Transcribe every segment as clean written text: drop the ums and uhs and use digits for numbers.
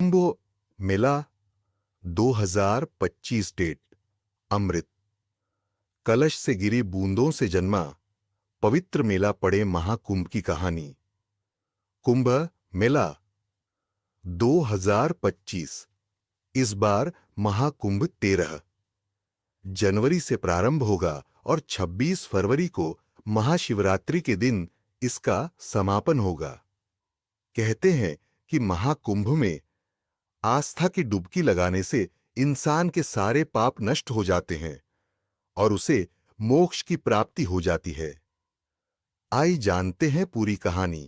Kumbh Mela 2025 date. अमृत कलश से गिरी बूंदों से जन्मा पवित्र मेला पड़े महाकुंभ की कहानी। कुंभ मेला 2025 इस बार महाकुंभ 13 जनवरी से प्रारंभ होगा और 26 फरवरी को महाशिवरात्रि के दिन इसका समापन होगा। कहते हैं कि महाकुंभ में आस्था की डुबकी लगाने से इंसान के सारे पाप नष्ट हो जाते हैं और उसे मोक्ष की प्राप्ति हो जाती है। आइए जानते हैं पूरी कहानी।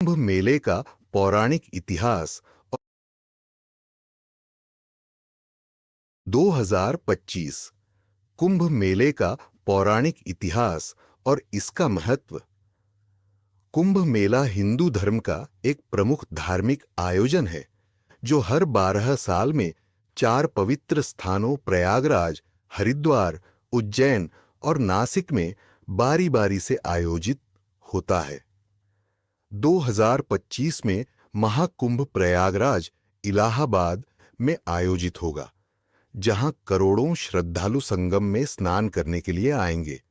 कुंभ मेले का पौराणिक इतिहास। 2025 कुंभ मेले का पौराणिक इतिहास और इसका महत्व। कुंभ मेला हिंदू धर्म का एक प्रमुख धार्मिक आयोजन है जो हर 12 साल में 4 पवित्र स्थानों प्रयागराज, हरिद्वार, उज्जैन और नासिक में बारी-बारी से आयोजित होता है। 2025 में महाकुंभ प्रयागराज, इलाहाबाद में आयोजित होगा, जहां करोड़ों श्रद्धालु संगम में स्नान करने के लिए आएंगे।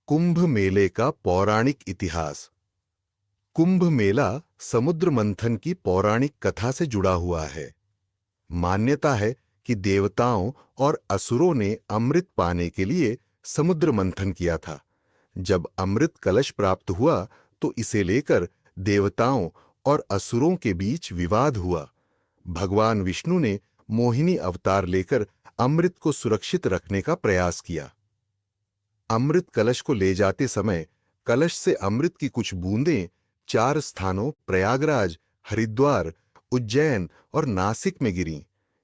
कुंभ मेले का पौराणिक इतिहास। कुंभ मेला समुद्र मंथन की पौराणिक कथा से जुड़ा हुआ है। मान्यता है कि देवताओं और असुरों ने अमृत पाने के लिए समुद्र मंथन किया था। जब अमृत कलश प्राप्त हुआ तो इसे लेकर देवताओं और असुरों के बीच विवाद हुआ। भगवान विष्णु ने मोहिनी अवतार लेकर अमृत को सुरक्षित रखने का प्रयास किया। अमृत कलश को ले जाते समय कलश से अमृत की कुछ बूंदें 4 स्थानों प्रयागराज, हरिद्वार, उज्जैन और नासिक में गिरीं।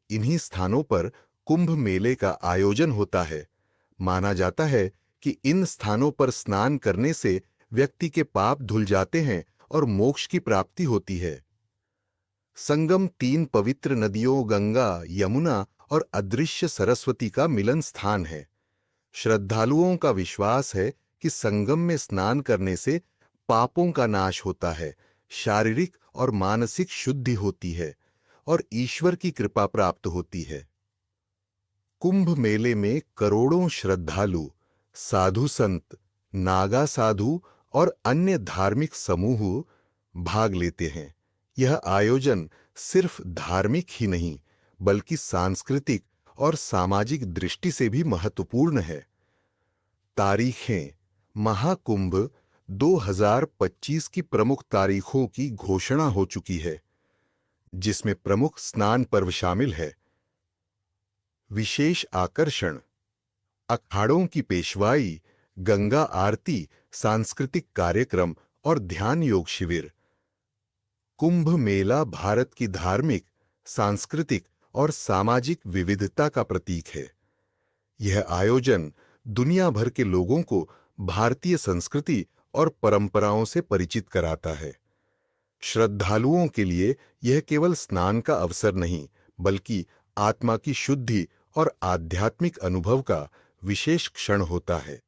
इन्हीं स्थानों पर कुंभ मेले का आयोजन होता है। माना जाता है कि इन स्थानों पर स्नान करने से व्यक्ति के पाप धुल जाते हैं और मोक्ष की प्राप्ति होती है। संगम 3 पवित्र नदियों गंगा, यमुना और अदृश्य सरस्वती का मिलन स्थान है। श्रद्धालुओं का विश्वास है कि संगम में स्नान करने से पापों का नाश होता है, शारीरिक और मानसिक शुद्धि होती है और ईश्वर की कृपा प्राप्त होती है। कुंभ मेले में करोड़ों श्रद्धालु, साधु संत, नागा साधु और अन्य धार्मिक समूह भाग लेते हैं। यह आयोजन सिर्फ धार्मिक ही नहीं बल्कि सांस्कृतिक और सामाजिक दृष्टि से भी महत्वपूर्ण है। तारीखें। महाकुंभ 2025 की प्रमुख तारीखों की घोषणा हो चुकी है, जिसमें प्रमुख स्नान पर्व शामिल है। विशेष आकर्षण: अखाड़ों की पेशवाई, गंगा आरती, सांस्कृतिक कार्यक्रम और ध्यान योग शिविर। कुंभ मेला भारत की धार्मिक, सांस्कृतिक और सामाजिक विविधता का प्रतीक है। यह आयोजन दुनिया भर के लोगों को भारतीय संस्कृति और परंपराओं से परिचित कराता है। श्रद्धालुओं के लिए यह केवल स्नान का अवसर नहीं बल्कि आत्मा की शुद्धि और आध्यात्मिक अनुभव का विशेष क्षण होता है।